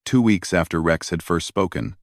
2 weeks after Rex had first spoken.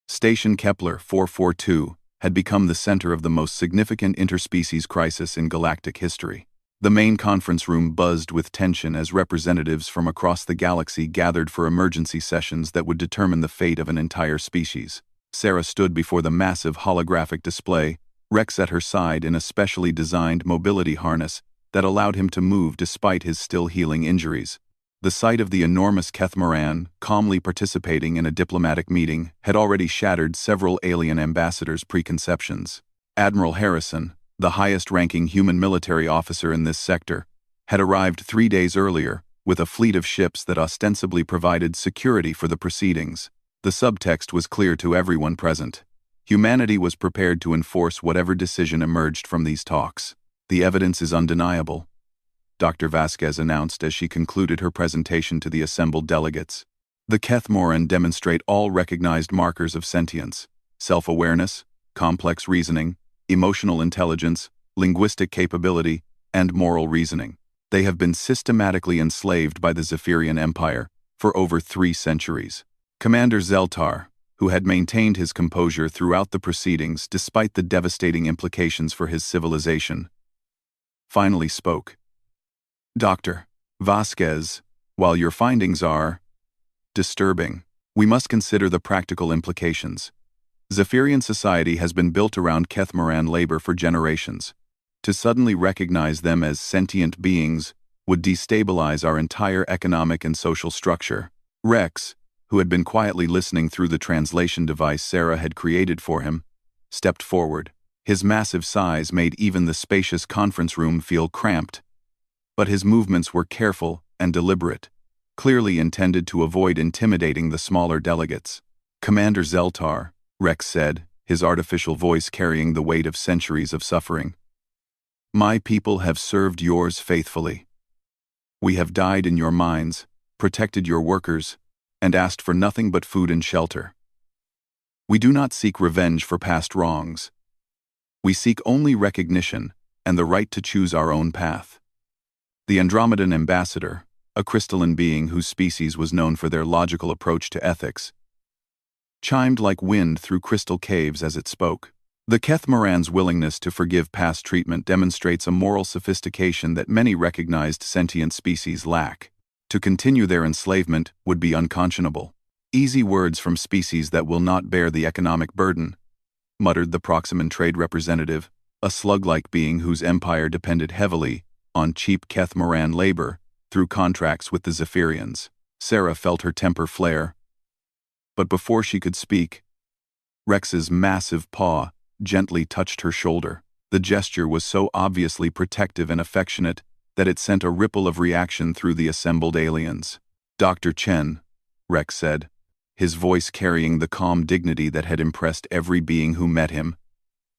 Station Kepler 442 had become the center of the most significant interspecies crisis in galactic history. The main conference room buzzed with tension as representatives from across the galaxy gathered for emergency sessions that would determine the fate of an entire species. Sarah stood before the massive holographic display, Rex at her side in a specially designed mobility harness that allowed him to move despite his still-healing injuries. The sight of the enormous Kethmoran, calmly participating in a diplomatic meeting, had already shattered several alien ambassadors' preconceptions. Admiral Harrison, the highest-ranking human military officer in this sector, had arrived 3 days earlier with a fleet of ships that ostensibly provided security for the proceedings. The subtext was clear to everyone present. Humanity was prepared to enforce whatever decision emerged from these talks. The evidence is undeniable, Dr. Vasquez announced as she concluded her presentation to the assembled delegates. The Kethmoran demonstrate all recognized markers of sentience: self-awareness, complex reasoning, emotional intelligence, linguistic capability, and moral reasoning. They have been systematically enslaved by the Zephyrian Empire for over 3 centuries. Commander Zeltar, who had maintained his composure throughout the proceedings despite the devastating implications for his civilization, finally spoke. Dr. Vasquez, while your findings are disturbing, we must consider the practical implications. Zephyrian society has been built around Kethmoran labor for generations. To suddenly recognize them as sentient beings would destabilize our entire economic and social structure. Rex, who had been quietly listening through the translation device Sarah had created for him, stepped forward. His massive size made even the spacious conference room feel cramped. But his movements were careful and deliberate, clearly intended to avoid intimidating the smaller delegates. Commander Zeltar, Rex said, his artificial voice carrying the weight of centuries of suffering. My people have served yours faithfully. We have died in your mines, protected your workers, and asked for nothing but food and shelter. We do not seek revenge for past wrongs. We seek only recognition and the right to choose our own path. The Andromedan ambassador, a crystalline being whose species was known for their logical approach to ethics, chimed like wind through crystal caves as it spoke. The Kethmoran's willingness to forgive past treatment demonstrates a moral sophistication that many recognized sentient species lack. To continue their enslavement would be unconscionable. Easy words from species that will not bear the economic burden, muttered the Proximan trade representative, a slug-like being whose empire depended heavily on cheap Kethmoran labor through contracts with the Zephyrians. Sarah felt her temper flare. But before she could speak, Rex's massive paw gently touched her shoulder. The gesture was so obviously protective and affectionate that it sent a ripple of reaction through the assembled aliens. Dr. Chen, Rex said, his voice carrying the calm dignity that had impressed every being who met him.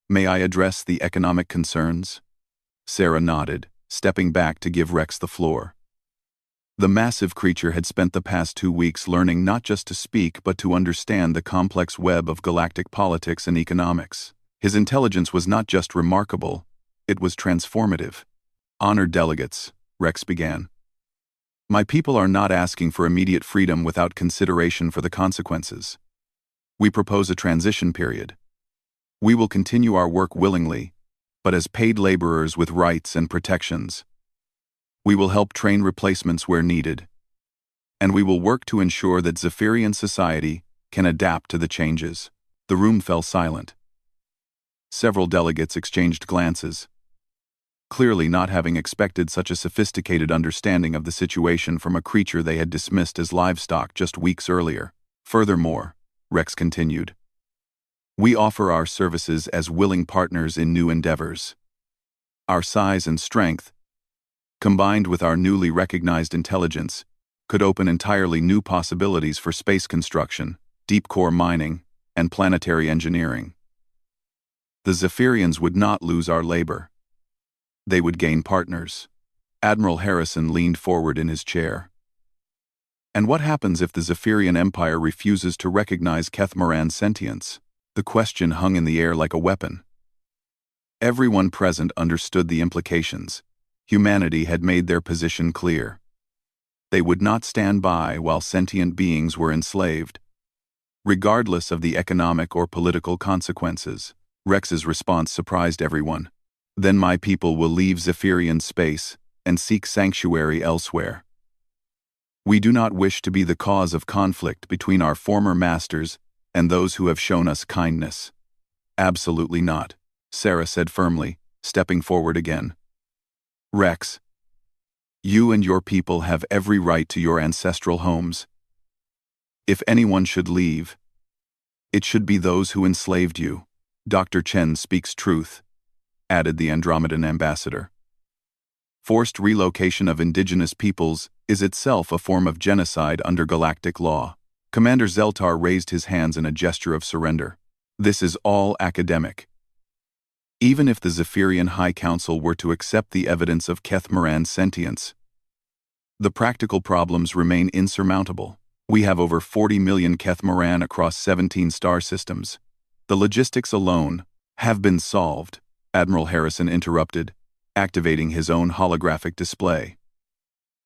May I address the economic concerns? Sarah nodded, stepping back to give Rex the floor. The massive creature had spent the past 2 weeks learning not just to speak but to understand the complex web of galactic politics and economics. His intelligence was not just remarkable, it was transformative. Honored delegates, Rex began. My people are not asking for immediate freedom without consideration for the consequences. We propose a transition period. We will continue our work willingly, but as paid laborers with rights and protections. We will help train replacements where needed. And we will work to ensure that Zephyrian society can adapt to the changes. The room fell silent. Several delegates exchanged glances, clearly not having expected such a sophisticated understanding of the situation from a creature they had dismissed as livestock just weeks earlier. Furthermore, Rex continued, we offer our services as willing partners in new endeavors. Our size and strength, combined with our newly recognized intelligence, could open entirely new possibilities for space construction, deep core mining, and planetary engineering. The Zephyrians would not lose our labor. They would gain partners. Admiral Harrison leaned forward in his chair. And what happens if the Zephyrian Empire refuses to recognize Kethmoran's sentience? The question hung in the air like a weapon. Everyone present understood the implications. Humanity had made their position clear. They would not stand by while sentient beings were enslaved, regardless of the economic or political consequences. Rex's response surprised everyone. Then my people will leave Zephyrian space and seek sanctuary elsewhere. We do not wish to be the cause of conflict between our former masters and those who have shown us kindness. Absolutely not, Sarah said firmly, stepping forward again. Rex, you and your people have every right to your ancestral homes. If anyone should leave, it should be those who enslaved you. Dr. Chen speaks truth, added the Andromedan ambassador. Forced relocation of indigenous peoples is itself a form of genocide under galactic law. Commander Zeltar raised his hands in a gesture of surrender. This is all academic. Even if the Zephyrian High Council were to accept the evidence of Kethmaran's sentience, the practical problems remain insurmountable. We have over 40 million Kethmaran across 17 star systems. The logistics alone have been solved, Admiral Harrison interrupted, activating his own holographic display.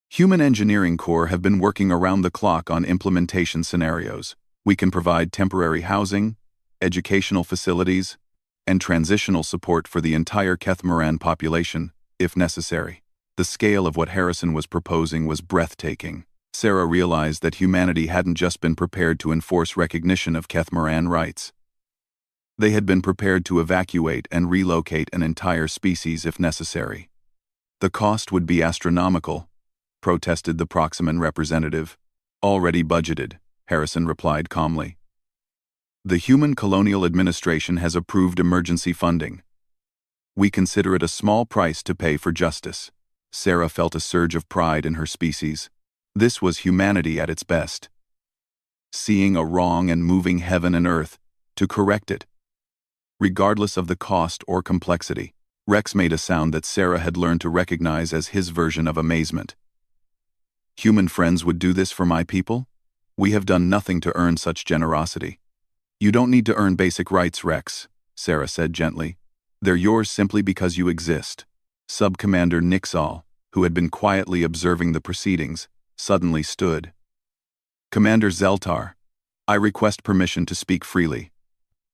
Human Engineering Corps have been working around the clock on implementation scenarios. We can provide temporary housing, educational facilities, and transitional support for the entire Kethmaran population, if necessary. The scale of what Harrison was proposing was breathtaking. Sarah realized that humanity hadn't just been prepared to enforce recognition of Kethmaran rights. They had been prepared to evacuate and relocate an entire species if necessary. The cost would be astronomical, protested the Proximan representative. Already budgeted, Harrison replied calmly. The Human Colonial Administration has approved emergency funding. We consider it a small price to pay for justice. Sarah felt a surge of pride in her species. This was humanity at its best. Seeing a wrong and moving heaven and earth to correct it, regardless of the cost or complexity. Rex made a sound that Sarah had learned to recognize as his version of amazement. Human friends would do this for my people? We have done nothing to earn such generosity. You don't need to earn basic rights, Rex, Sarah said gently. They're yours simply because you exist. Sub-Commander Nixal, who had been quietly observing the proceedings, suddenly stood. Commander Zeltar, I request permission to speak freely.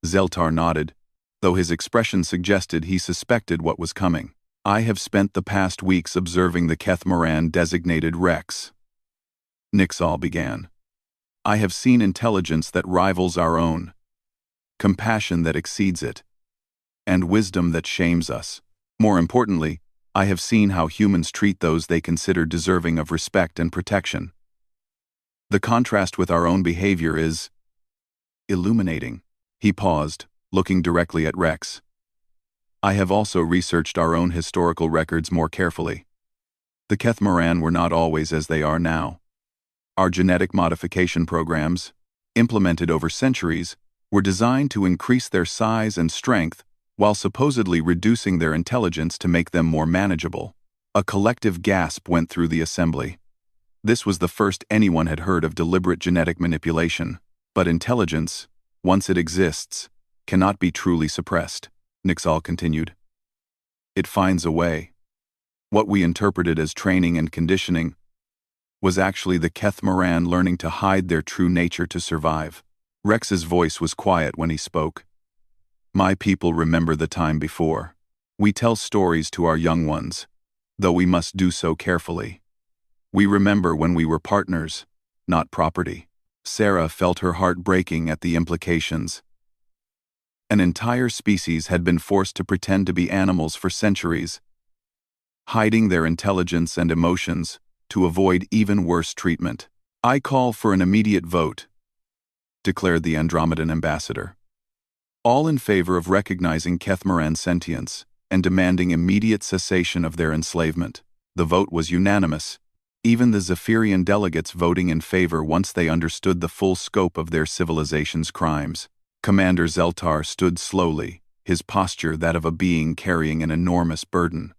Zeltar nodded, though his expression suggested he suspected what was coming. I have spent the past weeks observing the Kethmaran designated Rex. Nixal began. I have seen intelligence that rivals our own, compassion that exceeds it, and wisdom that shames us. More importantly, I have seen how humans treat those they consider deserving of respect and protection. The contrast with our own behavior is illuminating. He paused, looking directly at Rex. I have also researched our own historical records more carefully. The Kethmaran were not always as they are now. Our genetic modification programs, implemented over centuries, were designed to increase their size and strength while supposedly reducing their intelligence to make them more manageable. A collective gasp went through the assembly. This was the first anyone had heard of deliberate genetic manipulation. But intelligence, once it exists, cannot be truly suppressed, Nixal continued. It finds a way. What we interpreted as training and conditioning was actually the Kethmaran learning to hide their true nature to survive. Rex's voice was quiet when he spoke. My people remember the time before. We tell stories to our young ones, though we must do so carefully. We remember when we were partners, not property. Sarah felt her heart breaking at the implications. An entire species had been forced to pretend to be animals for centuries, hiding their intelligence and emotions to avoid even worse treatment. I call for an immediate vote, declared the Andromedan ambassador. All in favor of recognizing Kethmaran's sentience and demanding immediate cessation of their enslavement. The vote was unanimous, even the Zephyrian delegates voting in favor once they understood the full scope of their civilization's crimes. Commander Zeltar stood slowly, his posture that of a being carrying an enormous burden.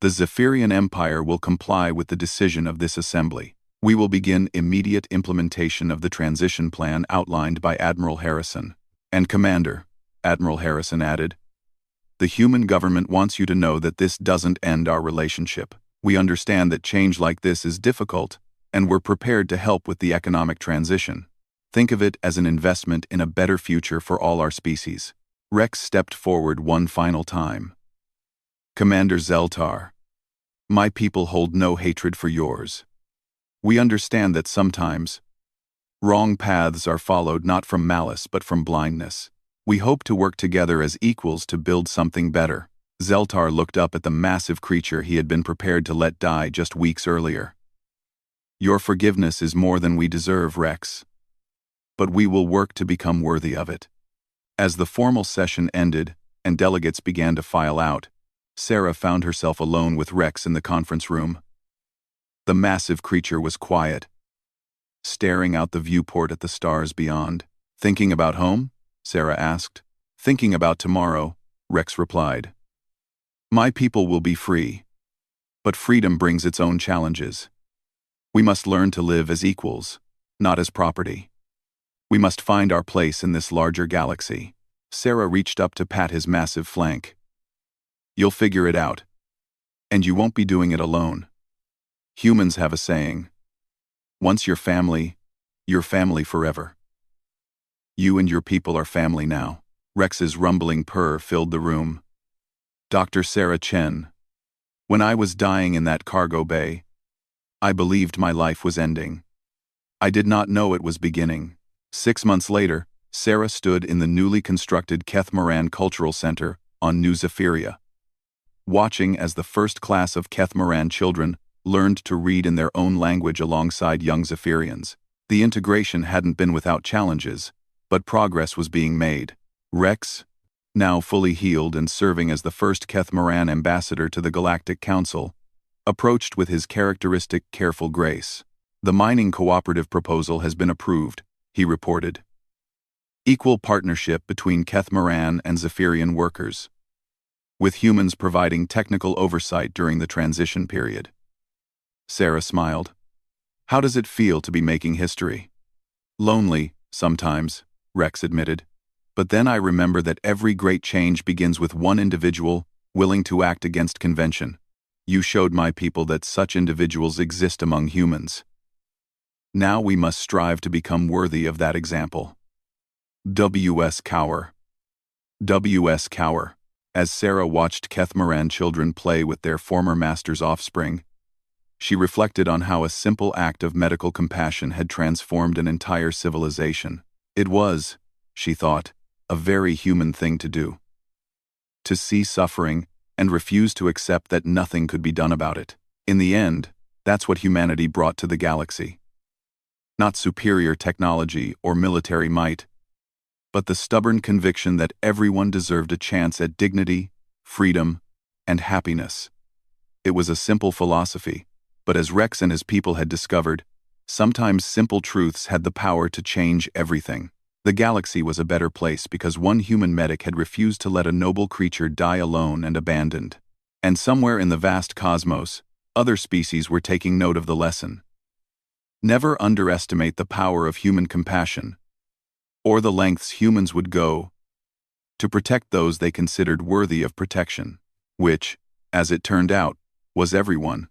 The Zephyrian Empire will comply with the decision of this assembly. We will begin immediate implementation of the transition plan outlined by Admiral Harrison. And Commander, Admiral Harrison added, the human government wants you to know that this doesn't end our relationship. We understand that change like this is difficult, and we're prepared to help with the economic transition. Think of it as an investment in a better future for all our species. Rex stepped forward one final time. Commander Zeltar, my people hold no hatred for yours. We understand that sometimes wrong paths are followed not from malice but from blindness. We hope to work together as equals to build something better. Zeltar looked up at the massive creature he had been prepared to let die just weeks earlier. Your forgiveness is more than we deserve, Rex. But we will work to become worthy of it. As the formal session ended and delegates began to file out, Sarah found herself alone with Rex in the conference room. The massive creature was quiet, staring out the viewport at the stars beyond. Thinking about home? Sarah asked. Thinking about tomorrow, Rex replied. My people will be free, but freedom brings its own challenges. We must learn to live as equals, not as property. We must find our place in this larger galaxy. Sarah reached up to pat his massive flank. You'll figure it out. And you won't be doing it alone. Humans have a saying. Once you're family forever. You and your people are family now. Rex's rumbling purr filled the room. Dr. Sarah Chen. When I was dying in that cargo bay, I believed my life was ending. I did not know it was beginning. 6 months later, Sarah stood in the newly constructed Kethmaran Cultural Center on New Zephyria, watching as the first class of Kethmaran children learned to read in their own language alongside young Zephyrians. The integration hadn't been without challenges, but progress was being made. Rex, now fully healed and serving as the first Kethmaran ambassador to the Galactic Council, approached with his characteristic careful grace. The mining cooperative proposal has been approved, he reported. Equal partnership between Kethmaran and Zephyrian workers, with humans providing technical oversight during the transition period. Sarah smiled. How does it feel to be making history? Lonely, sometimes, Rex admitted. But then I remember that every great change begins with one individual willing to act against convention. You showed my people that such individuals exist among humans. Now we must strive to become worthy of that example. W.S. Cower. W.S. Cower. As Sarah watched Kethmaran children play with their former master's offspring, she reflected on how a simple act of medical compassion had transformed an entire civilization. It was, she thought, a very human thing to do. To see suffering and refuse to accept that nothing could be done about it. In the end, that's what humanity brought to the galaxy. Not superior technology or military might, but the stubborn conviction that everyone deserved a chance at dignity, freedom, and happiness. It was a simple philosophy, but as Rex and his people had discovered, sometimes simple truths had the power to change everything. The galaxy was a better place because one human medic had refused to let a noble creature die alone and abandoned. And somewhere in the vast cosmos, other species were taking note of the lesson. Never underestimate the power of human compassion, or the lengths humans would go to protect those they considered worthy of protection, which, as it turned out, was everyone.